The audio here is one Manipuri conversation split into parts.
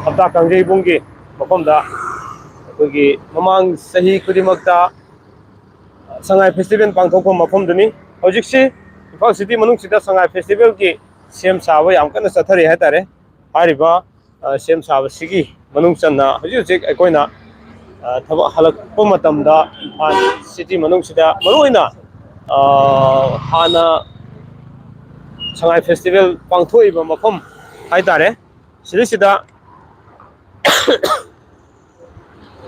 hafta kangjei bungi mafamda akogi mamang sahi kudimakta Sangai festival pangthokpa mafamdani hojikse Imphal city manung sida Sangai festival ki sem saba yam kana chathari haitare hariba sem saba sigi manung channa hojik akoina thaba halakpa matamda Imphal city manung sida maruina hana Sangai festival pangthoiba mafam haitare sida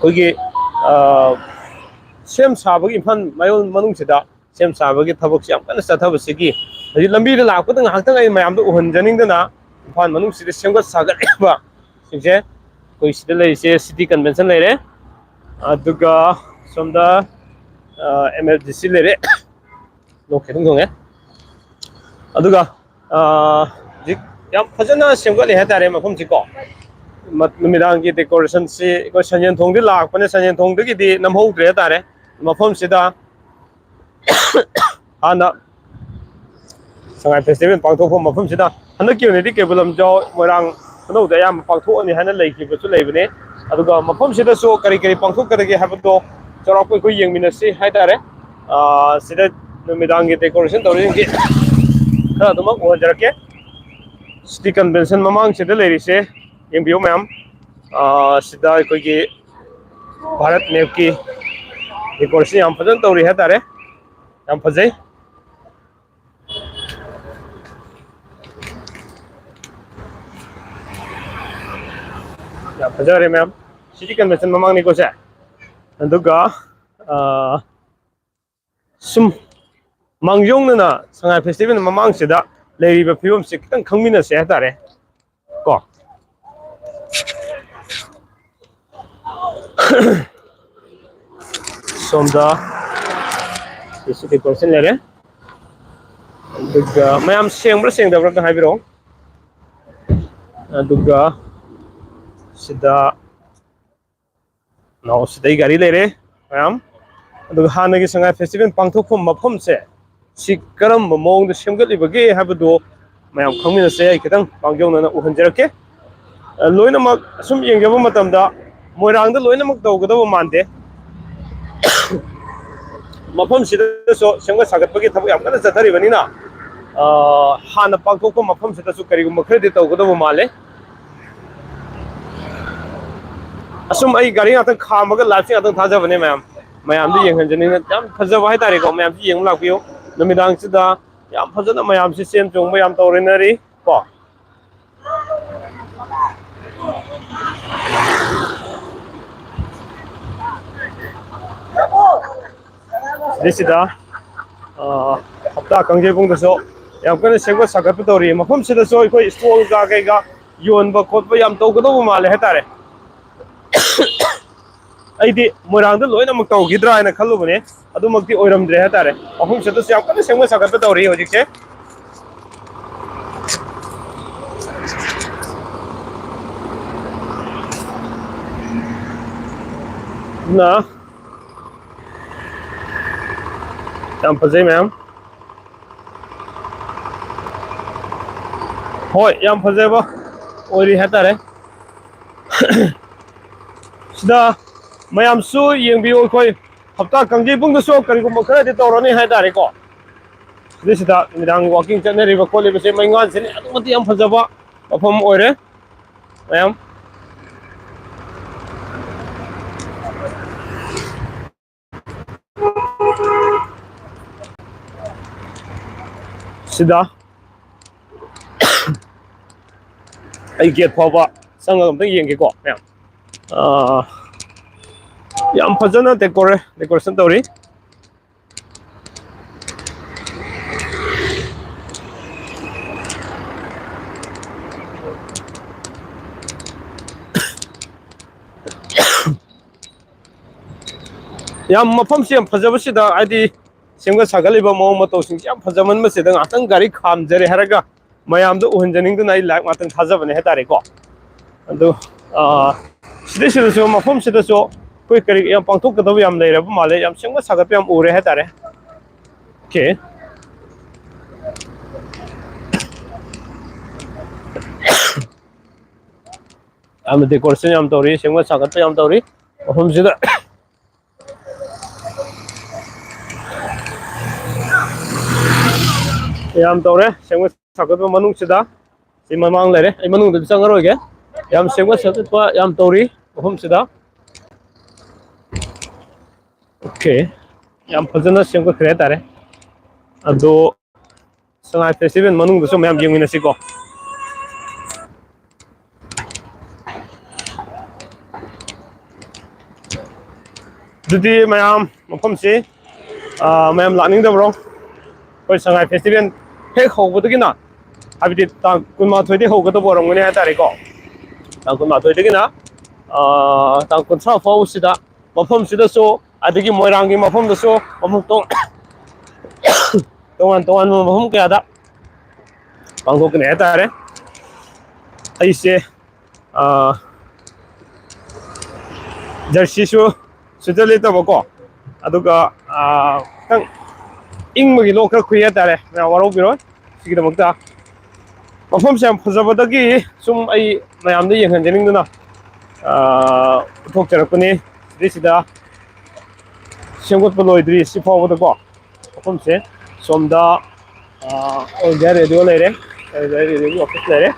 kogi sem sabagi Imphal mayon manung sida sem sabagi thabak yam kana chathabu sigi hadi lambi da lakpata ngahakta ai mayam da uhanjaning dana Imphal manung sida semgat sagat ba singse koi sida leise city convention leire aduga somda MLDC leire lokhe dong aduga jik yam phajana semgat le hatare mafam jiko numidang ki decoration si ko sanyen thong di lak pane sanyen thong di di namho gre tare mafam sida ana Sangai festival pangthokpa mafam sida hanak unity kebulam jo morang no da yam pangthok ani hana leiki bu leibne aduga mafam sida so kari pangthok kadagi habdo chorak ko yengminasi haitare sida numidang ki decoration tawring ki kha dumak o jarake city convention mamang sida leirise yengbiyo mayam sida kogi Bharat map ki decoration yam fajan tawri hatare yam fajai yam fajare mayam city convention mamang ni ko se aduga sum mangyong na Sangai festival mamang sida leiriba phibam se kitang khangminase hatare ko somda isi decoration lere aduga mayam sengbra sengdabra ka haibiro aduga sida now sidai gari lere mayam aduga hanagi Sangai festival pangthokpam mafam se si karam mong da semgatlibage habdo mayam khangminase ai kitang pangyong na uhanjarake loina mak sum yengjaba matamda moirangda loina mak tawgadaba mande mafam sida so semga sagatbagi thabak yam kana chathari banina hana pangthokpa mafam sida su karigumba khredi tawgadaba male asum ai gari ngata khamaga live ngata thajabane mayam di yenghanjanina yam phajaba hai tare ko mayam si yeng lakpiyo numidang sida yam phajana mayam si sem chongba yam tawrinari ko sida hafta kangjei bung da so yam kana semga sagat tawri mafam sida so koi stall ga yonba khotba yam tawgadaba male hatare aidi morang da loina mak tawgidra ina khallubane adumakti oiramdre hatare mafam sida so yam kana semga sagat tawri hojikse na yam fazai mayam hoi yam fazai ba ori hatare sida mayam su yengbiyo koi hafta kangjei bung da so karigumba kharadi tawrani haitare ko sida midang walking chatnariba kholiba se maingan sene adumati yam fazaba mafam oire mayam sida ai get phaba sanga amta yenge ko mayam yam fajana decoration tawri yam mafam si yam fajaba sida adi semga sagaliba mawng matau sing yam fajaman ma sida ngatang gari khamjare haraga mayam da uhanjaning da nai lak matang thajabane hatare ko adu sida so mafam sida so koi kari yam pangthok kadaba yam leiraba male yam semga sagat yam ure hatare ke am decoration yam tori sengwa sagat yam tori hom sida yam tore sengwa sagat manung sida si mamang lere ai manung da changaro ge yam sengwa sagat yam tori hom sida okay yam phajana sengwa khre tare ado Sangai festival manung da so mayam yengminasi ko Jadi mayam mafam si mayam lakning da bro koi Sangai festival hek hobo da gina habiti ta kunma thoi de hogo da borong ne ha tare ko ta kunma thoi de gina ta kun sa fo sida mafam sida so adigi moirang gi mafam da so mafam tong tongan mafam kya da bangkok ne ha tare ai se jersey su sida le ta bako aduga tang ingmagi lo khar khuya tare na waro biro sigida makta mafam sam phajabadagi sum ai mayam de yenghan jening duna thok charakuni sida semgot poloidri si fawda ko mafam se somda on der radio lere radio office lere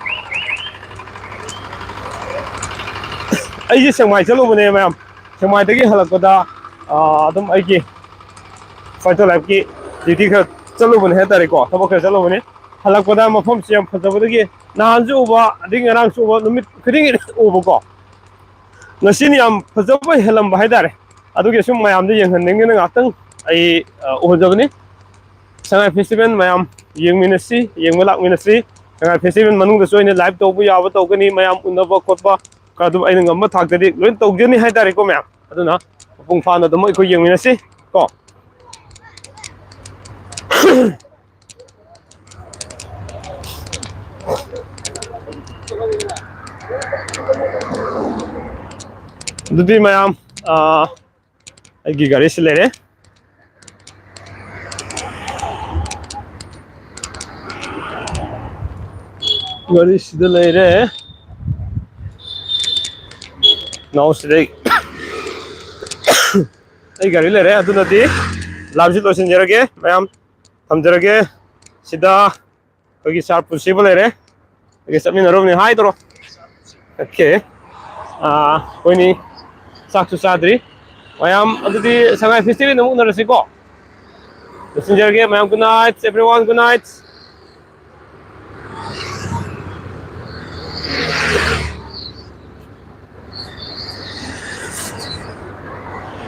ai ji sangmai chalo bune mayam sangmai dagi halakada adum ai ki fighter life ki didi kha chalo bune he tare ko thabo kha chalo bune halakada mafam se phajabadagi nahanju ba ading rang su ba numit khring ubo ko nasini am phajaba helam ba haidare aduge sum mayam de yenghan nengena ngatang ai ohjabani Sangai festival mayam yengminasi yengmalak minasi Sangai festival manung da soine live tobu yawa togani mayam unaba khotba kadu aina ngam thak dadi loin togjani haidare ko mayam aduna pung fa na do moi ko yengminasi ko Dudi mayam ai gari silere gari silere now silere ai gari lere aduna di labji losin jarage mayam thamjarage sida kogi sharp possible lere age sabni narom ni hai doro okay koini saksu sadri mayam adudi Sangai festival namuk narasi ko losin jarage mayam good night everyone good night